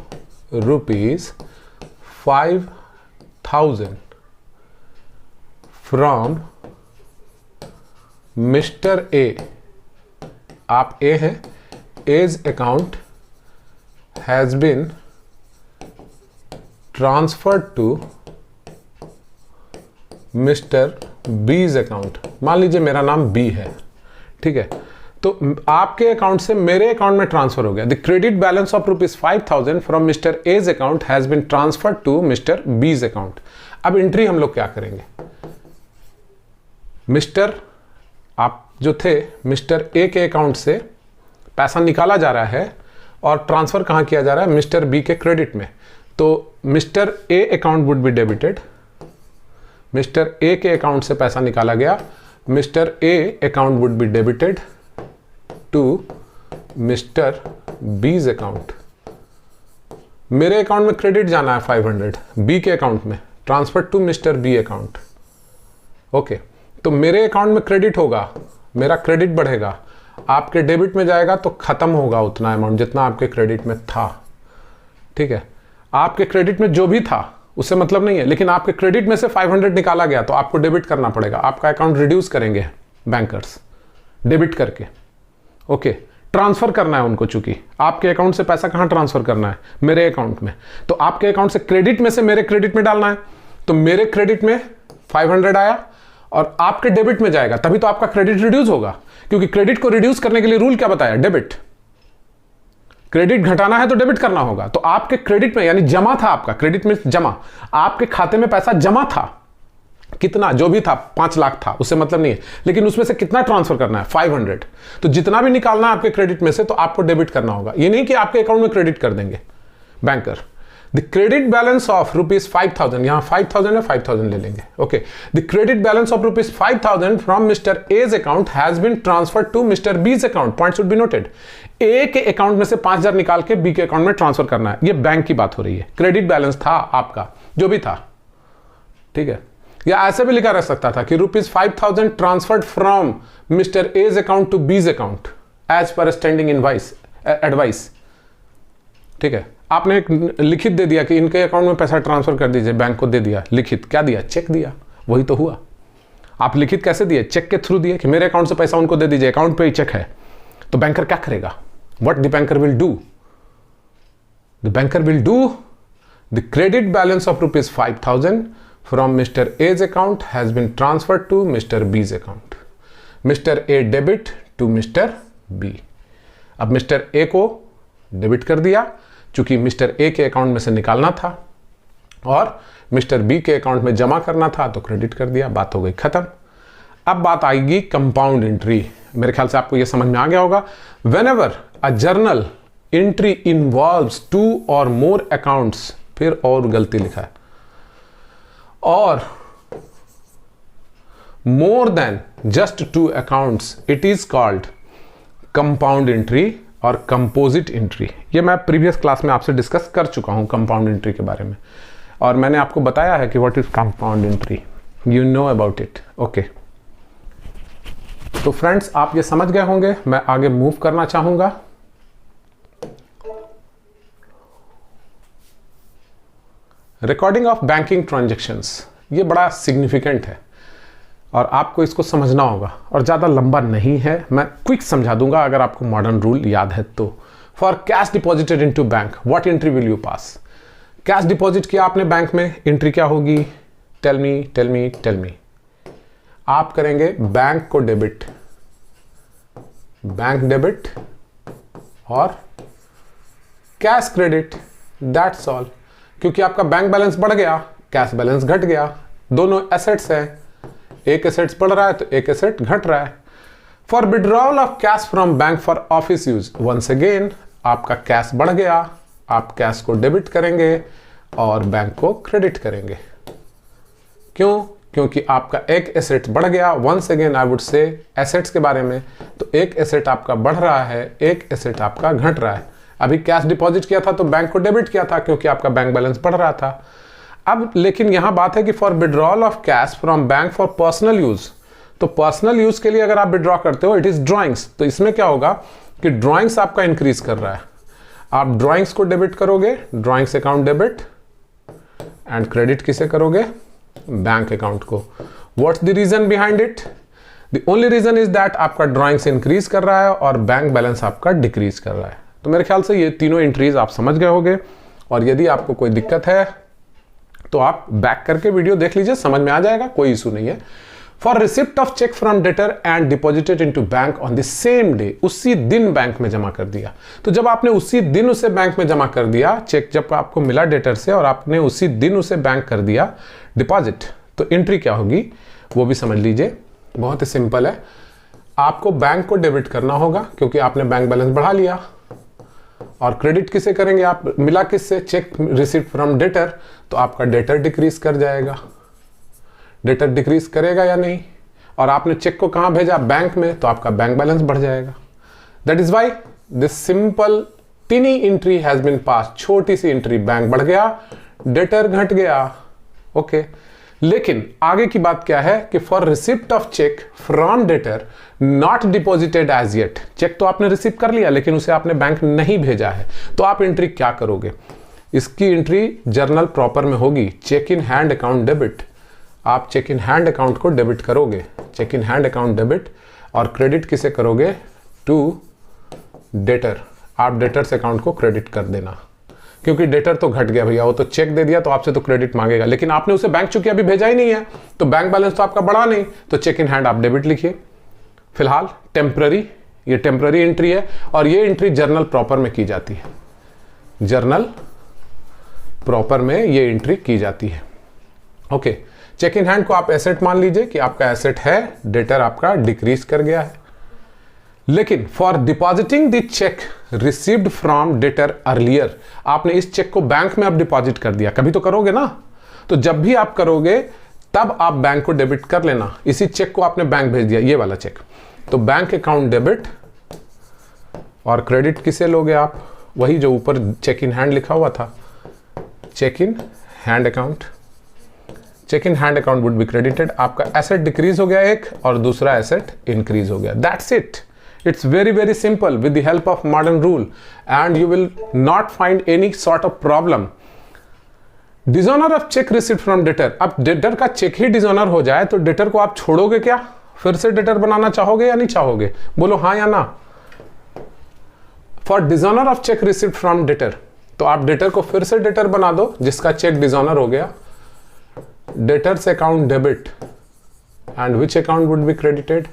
S1: ₹5,000 from mister A, आप ए हैं, A's account has been transferred to mister B's account. मान लीजिए मेरा नाम बी है, ठीक है, तो आपके अकाउंट से मेरे अकाउंट में ट्रांसफर हो गया। The credit balance of ₹5,000 from mister A's account has been transferred to mister B's account. अब एंट्री हम लोग क्या करेंगे, मिस्टर, आप जो थे मिस्टर ए के अकाउंट से पैसा निकाला जा रहा है और ट्रांसफर कहां किया जा रहा है, मिस्टर बी के क्रेडिट में। तो mister A account would be debited, mister A के अकाउंट से पैसा निकाला गया, mister A account would be debited to mister B's account. मेरे अकाउंट में क्रेडिट जाना है 500, बी के अकाउंट में transfer to mister B account. Okay, तो मेरे अकाउंट में क्रेडिट होगा, मेरा क्रेडिट बढ़ेगा, आपके डेबिट में जाएगा तो खत्म होगा उतना अमाउंट जितना आपके क्रेडिट में था। ठीक है, आपके क्रेडिट में जो भी था उससे मतलब नहीं है, लेकिन आपके क्रेडिट में से 500 निकाला गया तो आपको डेबिट करना पड़ेगा, आपका अकाउंट रिड्यूस करेंगे बैंकर्स डेबिट करके। ओके, ट्रांसफर करना है उनको, चूंकि आपके अकाउंट से पैसा कहां ट्रांसफर करना है, मेरे अकाउंट में, तो आपके अकाउंट से क्रेडिट में से मेरे क्रेडिट में डालना है। तो मेरे क्रेडिट में 500 आया और आपके डेबिट में जाएगा, तभी तो आपका क्रेडिट रिड्यूस होगा, क्योंकि क्रेडिट को रिड्यूस करने के लिए रूल क्या बताया, डेबिट। क्रेडिट घटाना है तो डेबिट करना होगा। तो आपके क्रेडिट में यानी जमा था, आपका क्रेडिट में जमा, आपके खाते में पैसा जमा था, कितना जो भी था 5 लाख था, उससे मतलब नहीं है, लेकिन उसमें से कितना ट्रांसफर करना है, 500। तो जितना भी निकालना है आपके क्रेडिट में से तो आपको डेबिट करना होगा। ये नहीं कि आपके अकाउंट में क्रेडिट कर देंगे banker. The credit balance of ₹5000, यहां 5000 है, 5000 ले लेंगे। Okay, the credit balance of ₹5000 from mister A's account has been transferred to mister B's account. Point should be noted. A के अकाउंट में से 5000 निकाल के बी के अकाउंट में ट्रांसफर करना है, ये बैंक की बात हो रही है। क्रेडिट बैलेंस था आपका जो भी था, ठीक है। या ऐसे भी लिखा रह सकता था कि ₹5000 transferred from mister A's account to B's account as per standing invoice advice. ठीक है, आपने एक लिखित दे दिया कि इनके अकाउंट में पैसा ट्रांसफर कर दीजिए, बैंक को दे दिया, लिखित क्या दिया, चेक दिया, वही तो हुआ। आप लिखित कैसे दिए, चेक के थ्रू दिए कि मेरे अकाउंट से पैसा उनको दे दीजिए, अकाउंट पे ही चेक है। तो बैंकर क्या करेगा, what the banker will do, the banker will do the credit balance of ₹5000 from mister A's account has been transferred to mister B's account. Mister A debit to mister B. अब mister A को debit कर दिया चूंकि mister A के account में से निकालना था और मिस्टर बी के अकाउंट में जमा करना था, तो क्रेडिट कर दिया, बात हो गई खत्म। अब बात आएगी कंपाउंड एंट्री। मेरे ख्याल से आपको यह समझ में आ गया होगा। Whenever a journal entry involves 2 or more accounts, फिर और गलती लिखा है, और more than just 2 accounts, it is called compound entry और कंपोजिट एंट्री। ये मैं प्रीवियस क्लास में आपसे डिस्कस कर चुका हूं कंपाउंड एंट्री के बारे में, और मैंने आपको बताया है कि what is compound entry, you know about it. Okay, तो फ्रेंड्स आप ये समझ गए होंगे। मैं आगे मूव करना चाहूंगा। रिकॉर्डिंग ऑफ बैंकिंग ट्रांजैक्शंस, ये बड़ा सिग्निफिकेंट है और आपको इसको समझना होगा, और ज़्यादा लंबा नहीं है, मैं क्विक समझा दूंगा अगर आपको मॉडर्न रूल याद है तो। For cash deposited into bank, what entry will you pass. Cash deposit किया आपने बैंक में, एंट्री क्या होगी, tell me tell me tell me. आप करेंगे बैंक को डेबिट, बैंक डेबिट और कैश क्रेडिट, दैट्स ऑल। क्योंकि आपका बैंक बैलेंस बढ़ गया, कैश बैलेंस घट गया, दोनों एसेट्स हैं, एक एसेट्स बढ़ रहा है तो एक एसेट घट रहा है। For withdrawal of cash from bank for office use, once again आपका कैश बढ़ गया, आप कैश को डेबिट करेंगे और बैंक को क्रेडिट करेंगे। क्यों, क्योंकि आपका एक एसेट बढ़ गया। Once again I would say assets के बारे में, तो एक एसेट आपका बढ़ रहा है, एक एसेट आपका घट रहा है। अभी कैश डिपॉजिट किया था तो बैंक को डेबिट किया था क्योंकि आपका बैंक बैलेंस बढ़ रहा था। अब लेकिन यहां बात है कि for withdrawal of cash from bank for personal use, तो पर्सनल यूज के लिए अगर आप विड्रॉ करते हो, इट इज ड्रॉइंग्स, तो इसमें क्या होगा कि ड्रॉइंग्स आपका इंक्रीज कर रहा है। आप ड्रॉइंग्स को डेबिट करोगे, drawings account debit, and credit किसे करोगे, बैंक अकाउंट को। What's the reason behind it, the only reason is that आपका ड्रॉइंग्स इंक्रीज कर रहा है और बैंक बैलेंस आपका डिक्रीज कर रहा है। तो मेरे ख्याल से ये तीनों एंट्रीज आप समझ गए होंगे, और यदि आपको कोई दिक्कत है तो आप बैक करके वीडियो देख लीजिए, समझ में आ जाएगा, कोई इशू नहीं है। For receipt of cheque from debtor and deposited into bank on the same day, उसी दिन बैंक में जमा कर दिया। तो जब आपने उसी दिन उसे बैंक में जमा कर दिया, चेक जब आपको मिला डेटर से और आपने उसी दिन उसे बैंक कर दिया डिपॉजिट, तो एंट्री क्या होगी वो भी समझ लीजिए, बहुत ही सिंपल है। आपको बैंक को डेबिट करना होगा क्योंकि आपने बैंक बैलेंस बढ़ा लिया, और क्रेडिट किसे करेंगे आप, मिला किससे, चेक रिसीव्ड फ्रॉम डेटर, तो आपका डेटर डिक्रीज कर जाएगा। डेटर डिक्रीज करेगा या नहीं, और आपने चेक को कहां भेजा, बैंक में, तो आपका बैंक बैलेंस बढ़ जाएगा। That is why this simple tiny entry has been pass. छोटी सी एंट्री, बैंक बढ़ गया, डेटर घट गया, ओके। लेकिन आगे की बात क्या है कि for receipt of cheque from debtor not deposited as yet, cheque तो आपने रिसीव कर लिया लेकिन उसे आपने बैंक नहीं भेजा है, तो आप एंट्री क्या करोगे? इसकी एंट्री जर्नल प्रॉपर में होगी cheque in hand account debit. आप चेक इन हैंड अकाउंट को डेबिट करोगे, cheque in hand account debit, और क्रेडिट किसे करोगे? To debtor. आप डेटर्स अकाउंट को क्रेडिट कर देना, क्योंकि डेटर तो घट गया भैया, वो तो चेक दे दिया तो आपसे तो क्रेडिट मांगेगा, लेकिन आपने उसे बैंक चूंकि अभी भेजा ही नहीं है तो बैंक बैलेंस तो आपका बढ़ा नहीं, तो चेक इन हैंड आप डेबिट लिखिए। फिलहाल टेम्पररी, ये टेम्पररी एंट्री है और ये एंट्री जर्नल प्रॉपर में की जाती है, जर्नल प्रॉपर में ये एंट्री की जाती है। ओके, चेक इन हैंड को आप एसेट मान लीजिए कि आपका एसेट है, डेटर आपका डिक्रीज कर गया है। लेकिन for depositing the check received from debtor earlier, आपने इस चेक को बैंक में अब डिपॉजिट कर दिया, कभी तो करोगे ना, तो जब भी आप करोगे तब आप बैंक को डेबिट कर लेना। इसी चेक को आपने बैंक भेज दिया, ये वाला चेक, तो बैंक अकाउंट डेबिट, और क्रेडिट किसे लोगे आप? वही जो ऊपर चेक इन हैंड लिखा हुआ था, cheque in hand account. Cheque in hand account would be credited. आपका एसेट डिक्रीज हो गया एक और दूसरा एसेट इंक्रीज हो गया। That's it. It's very very simple with the help of modern rule, and you will not find any sort of problem. Dishonor of check received from debtor. अब debtor का check ही dishonour हो जाए तो debtor को आप छोड़ोगे क्या? फिर से डेटर बनाना चाहोगे या नहीं चाहोगे? बोलो हाँ या ना। For dishonour of check received from debtor, तो आप डेटर को फिर से डेटर बना दो जिसका चेक डिसऑनर हो गया। Debtors account debit, and which account would be credited?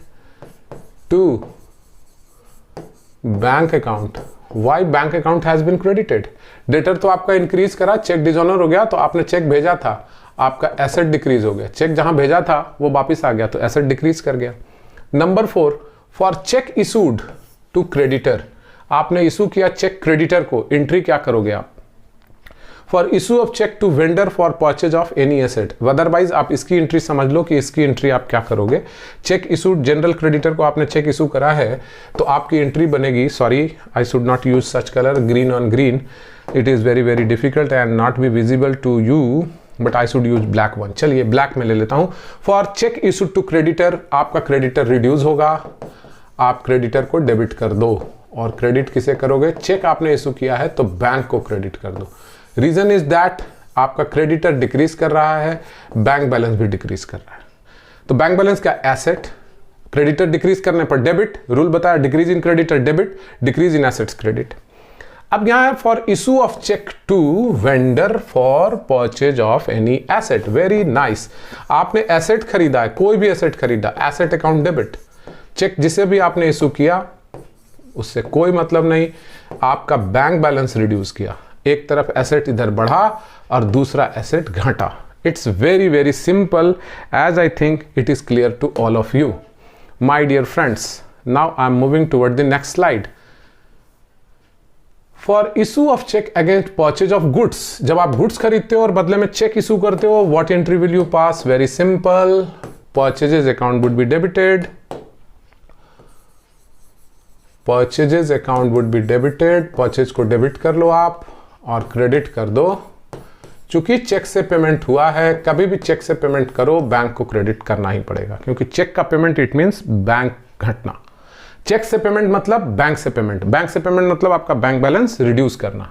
S1: To bank account. Why bank account has been credited? Debtor तो आपका इंक्रीज करा, चेक डिसऑनर हो गया, तो आपने चेक भेजा था, आपका एसेट डिक्रीज हो गया, चेक जहां भेजा था वो वापस आ गया तो एसेट डिक्रीज कर गया। Number 4, for cheque issued to creditor, आपने इशू किया चेक क्रेडिटर को, एंट्री क्या करोगे आप? For issue of cheque to vendor for purchase of any asset. Otherwise आप इसकी एंट्री समझ लो कि इसकी एंट्री आप क्या करोगे? चेक इशू, जनरल क्रेडिटर को आपने चेक इशू करा है तो आपकी एंट्री बनेगी, sorry I should not use such colour, green on green, it is very very difficult and not be visible to you, but I should use black one. चलिए black में ले लेता हूं। For cheque issue to creditor, आपका creditor reduce होगा, आप creditor को debit कर दो, और क्रेडिट किसे करोगे? चेक आपने इशू किया है तो बैंक को क्रेडिट कर दो। रीजन इज दैट आपका क्रेडिटर डिक्रीज कर रहा है, बैंक बैलेंस भी डिक्रीज कर रहा है। तो बैंक बैलेंस का एसेट, क्रेडिटर डिक्रीज करने पर डेबिट, रूल बताया decrease in creditor debit, decrease in assets credit. अब यहां है for issue of cheque to vendor for purchase of any asset. Very nice, आपने एसेट खरीदा है, कोई भी एसेट खरीदा, एसेट अकाउंट डेबिट। चेक जिसे भी आपने इशू किया उससे कोई मतलब नहीं, आपका बैंक बैलेंस रिड्यूस किया, एक तरफ एसेट इधर बढ़ा और दूसरा एसेट घटा। It's very very simple, as I think it is clear to all of you my dear friends. Now I am moving toward the next slide. For issue of cheque against purchase of goods, जब आप goods खरीदते हो और बदले में check issue करते हो, what entry will you pass? Very simple, purchases account would be debited, purchases account would be debited, purchase को डेबिट कर लो आप और क्रेडिट कर दो। चूंकि चेक से पेमेंट हुआ है, कभी भी चेक से पेमेंट करो बैंक को क्रेडिट करना ही पड़ेगा, क्योंकि चेक का पेमेंट इट मींस बैंक घटना। चेक से पेमेंट मतलब बैंक से पेमेंट, बैंक से पेमेंट मतलब आपका बैंक बैलेंस रिड्यूस करना।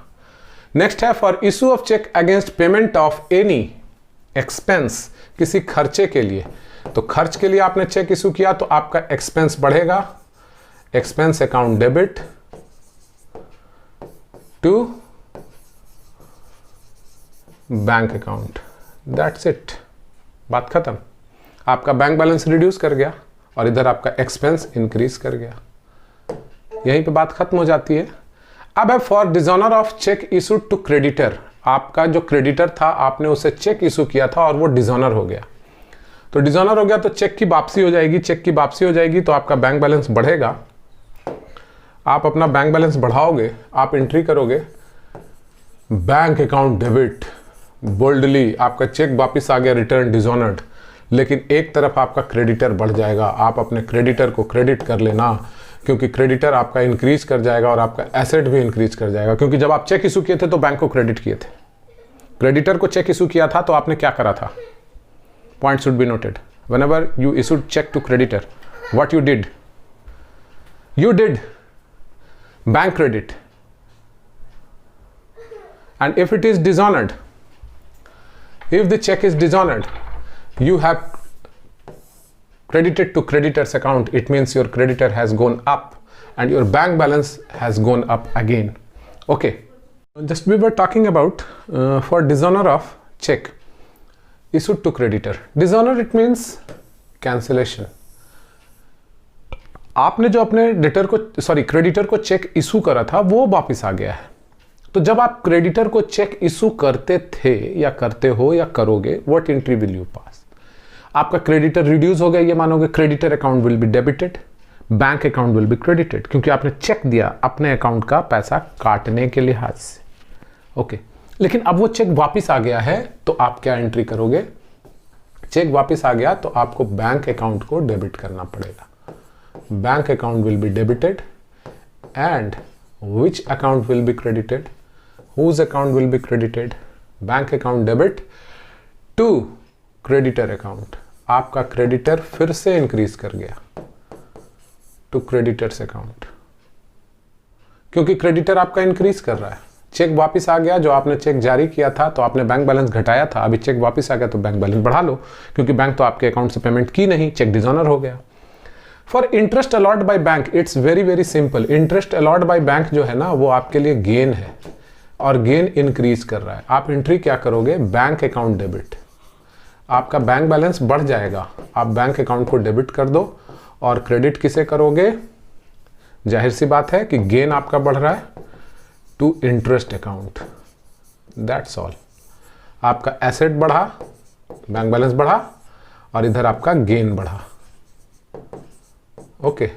S1: नेक्स्ट है for issue of cheque against payment of any expense, किसी खर्चे के लिए, तो खर्च के लिए आपने चेक इशू किया तो आपका एक्सपेंस बढ़ेगा, expense account debit to bank account. That's it, बात खत्म। आपका बैंक बैलेंस रिड्यूस कर गया और इधर आपका एक्सपेंस इंक्रीज कर गया, यहीं पे बात खत्म हो जाती है। अब है for dishonour of cheque issued to creditor, आपका जो क्रेडिटर था आपने उसे चेक इशू किया था और वो डिसऑनर हो गया, तो डिसऑनर हो गया तो चेक की वापसी हो जाएगी, चेक की वापसी हो जाएगी तो आपका बैंक बैलेंस बढ़ेगा। आप अपना बैंक बैलेंस बढ़ाओगे, आप एंट्री करोगे बैंक अकाउंट डेबिट, बोल्डली आपका चेक वापस आ गया रिटर्न डिसऑनर्ड, लेकिन एक तरफ आपका क्रेडिटर बढ़ जाएगा, आप अपने क्रेडिटर को क्रेडिट कर लेना, क्योंकि क्रेडिटर आपका इंक्रीज कर जाएगा और आपका एसेट भी इंक्रीज कर जाएगा, क्योंकि जब आप चेक इशू किए थे तो बैंक को क्रेडिट किए थे, क्रेडिटर को चेक इशू किया था तो आपने क्या करा था? Point should be noted. Whenever you issued check to creditor, what you did? You did bank credit. And if it is dishonored, if the check is dishonored, you have credited to creditor's account. It means your creditor has gone up and your bank balance has gone up again. Okay. Just we were talking about for dishonor of check issued to creditor. Dishonor, it means cancellation. आपने जो अपने debtor को creditor को check issue करा था वो वापस आ गया है. तो जब आप क्रेडिटर को चेक इशू करते थे या करते हो या करोगे, व्हाट एंट्री विल यू पास? आपका क्रेडिटर रिड्यूस हो गया, ये मानोगे. Creditor account will be debited, bank account will be credited, क्योंकि आपने चेक दिया अपने अकाउंट का पैसा काटने के लिहाज से. ओके. लेकिन अब वो चेक वापस आ गया है तो आप क्या एंट्री करोगे? चेक वापस आ गया तो आपको बैंक अकाउंट को डेबिट करना पड़ेगा. Bank account will be debited and which account will be credited? Whose account will be credited? Bank account debit to creditor account. आपका क्रेडिटर फिर से इंक्रीज कर गया टू क्रेडिटर्स अकाउंट, क्योंकि क्रेडिटर आपका इंक्रीज कर रहा है. चेक वापस आ गया, जो आपने चेक जारी किया था तो आपने बैंक बैलेंस घटाया था, अभी चेक वापस आ गया तो बैंक बैलेंस बढ़ा लो, क्योंकि बैंक तो आपके अकाउंट से पेमेंट की नहीं, चेक डिसऑनर हो गया. For interest allot by bank it's very very simple. Interest allot by bank जो है ना वो आपके लिए गेन है और गेन इंक्रीज कर रहा है. आप एंट्री क्या करोगे? Bank account debit. आपका बैंक बैलेंस बढ़ जाएगा, आप बैंक अकाउंट को डेबिट कर दो और क्रेडिट किसे करोगे? जाहिर सी बात है कि गेन आपका बढ़ रहा है to interest account. That's all. आपका एसेट बढ़ा, बैंक बैलेंस बढ़ा और इधर आपका गेन बढ़ा. ओके.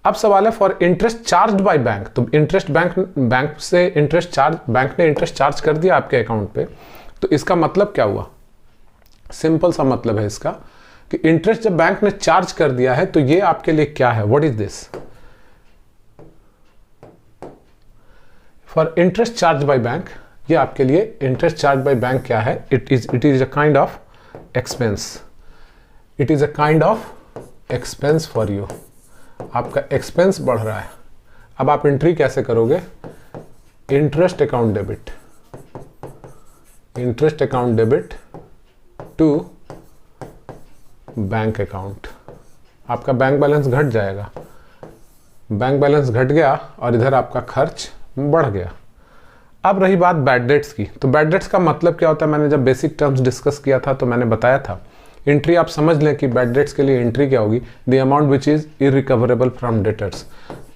S1: अब सवाल है for interest charge by bank. तो इंटरेस्ट बैंक से इंटरेस्ट चार्ज, बैंक ने इंटरेस्ट चार्ज कर दिया आपके अकाउंट पे, तो इसका मतलब क्या हुआ? सिंपल सा मतलब है इसका कि इंटरेस्ट जब बैंक ने चार्ज कर दिया है तो ये आपके लिए क्या है? What is this? For interest charge by bank, ये आपके लिए इंटरेस्ट चार्ज बाय बैंक क्या है? It is a kind of expense. It is a kind of expense for you. आपका एक्सपेंस बढ़ रहा है. अब आप एंट्री कैसे करोगे? Interest account debit. Interest account debit to bank account. आपका बैंक बैलेंस घट जाएगा. बैंक बैलेंस घट गया और इधर आपका खर्च बढ़ गया. अब रही बात बैड डेट्स की. तो बैड डेट्स का मतलब क्या होता है? मैंने जब बेसिक टर्म्स डिस्कस किया था तो मैंने बताया था. एंट्री आप समझ लें कि बैड डेट्स के लिए एंट्री क्या होगी? The amount which is irrecoverable from debtors.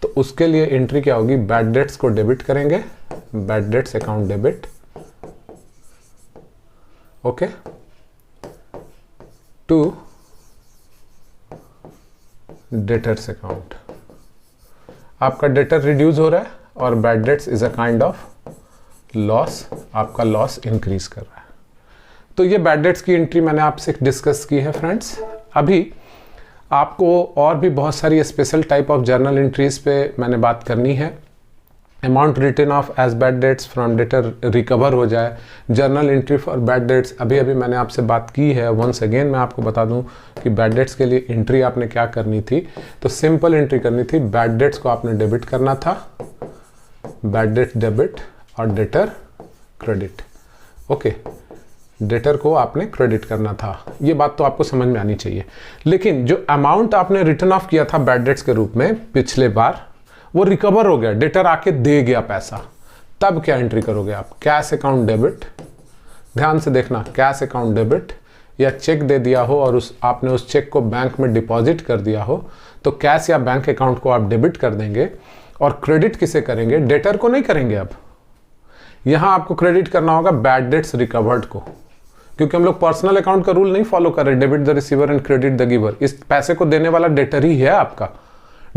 S1: तो उसके लिए एंट्री क्या होगी? बैड डेट्स को डेबिट करेंगे, bad debts account debit. Okay. To debtors account. आपका डेटर रिड्यूस हो रहा है और bad debts is a kind of loss. आपका लॉस इंक्रीज कर रहा है. तो ये बैड डेट्स की एंट्री मैंने आपसे डिस्कस की है फ्रेंड्स. अभी आपको और भी बहुत सारी special type of journal entries पे मैंने बात करनी है. Amount return of as bad debts from debtor recover हो जाए, journal entry for bad debts अभी अभी मैंने आपसे बात की है. वंस अगेन मैं आपको बता दूं कि बैड डेट्स के लिए एंट्री आपने क्या करनी थी. तो सिंपल एंट्री करनी थी. बैड डेट्स को आपने डेबिट करना था, बैड डेट डेबिट और डेटर क्रेडिट. ओके. डेटर को आपने क्रेडिट करना था. ये बात तो आपको समझ में आनी चाहिए. लेकिन जो अमाउंट आपने रिटर्न ऑफ किया था बैड डेट्स के रूप में पिछले बार, वो रिकवर हो गया, डेटर आके दे गया पैसा. तब क्या एंट्री करोगे आप? Cash account debit. ध्यान से देखना, कैश अकाउंट डेबिट या चेक दे दिया हो और आपने उस चेक को बैंक में डिपॉजिट कर दिया हो तो कैश या बैंक अकाउंट को आप डेबिट कर देंगे. और क्रेडिट किसे करेंगे? डेटर को नहीं करेंगे. अब यहां आपको क्रेडिट करना होगा बैड डेट्स रिकवर्ड को, क्योंकि हम लोग पर्सनल अकाउंट का रूल नहीं फॉलो कर रहे. Debit the receiver and credit the giver. इस पैसे को देने वाला डेटर ही है आपका,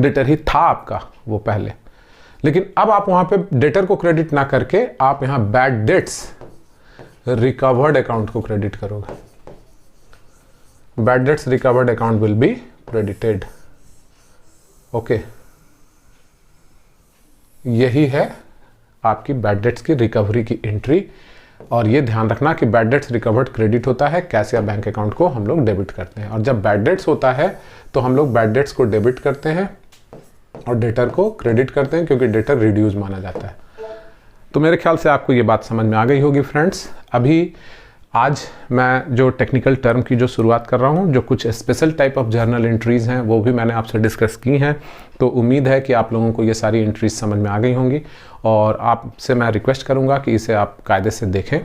S1: डेटर ही था आपका वो पहले. लेकिन अब आप वहां पे डेटर को क्रेडिट ना करके आप यहां बैड डेट्स रिकवर्ड अकाउंट को क्रेडिट करोगे. Bad debts recovered account will be credited. Okay. यही है आपकी बैड डेट्स की रिकवरी की एंट्री. और ये ध्यान रखना कि बैड डेट्स रिकवर्ड क्रेडिट होता है, कैश या बैंक अकाउंट को हम लोग डेबिट करते हैं। और जब बैड डेट्स होता है तो हम लोग बैड डेट्स को डेबिट करते हैं और डेटर को क्रेडिट करते हैं, क्योंकि डेटर रिड्यूस माना जाता है। तो मेरे ख्याल से आपको ये बात समझ में आ गई होगी फ्रेंड्स। अभी आज मैं जो टेक्निकल टर्म की जो शुरुआत कर रहा हूँ, जो कुछ special type of journal entries हैं, वो भी मैंने आपसे डिस्कस की हैं। तो उम्मीद है कि आप लोगों को ये सारी एंट्रीज समझ में आ गई होंगी, और आपसे मैं रिक्वेस्ट करूँगा कि इसे आप कायदे से देखें,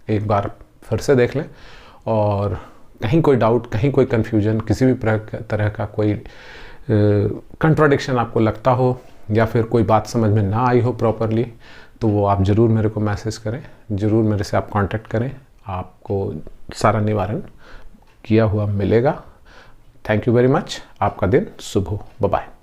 S1: एक बार फिर से देख लें, और कहीं कोई डाउट, कहीं कोई कन्फ्यूजन, किसी भी तरह का कोई कंट्राडिक्शन आपको लगता हो, या फिर कोई बात समझ में ना आई हो प्रॉपरली, तो वो आप ज़रूर मेरे को मैसेज करें, ज़रूर मेरे से आप कांटेक्ट करें, आपको सारा निवारण किया हुआ मिलेगा। Thank you very much. आपका दिन शुभ हो। Bye bye.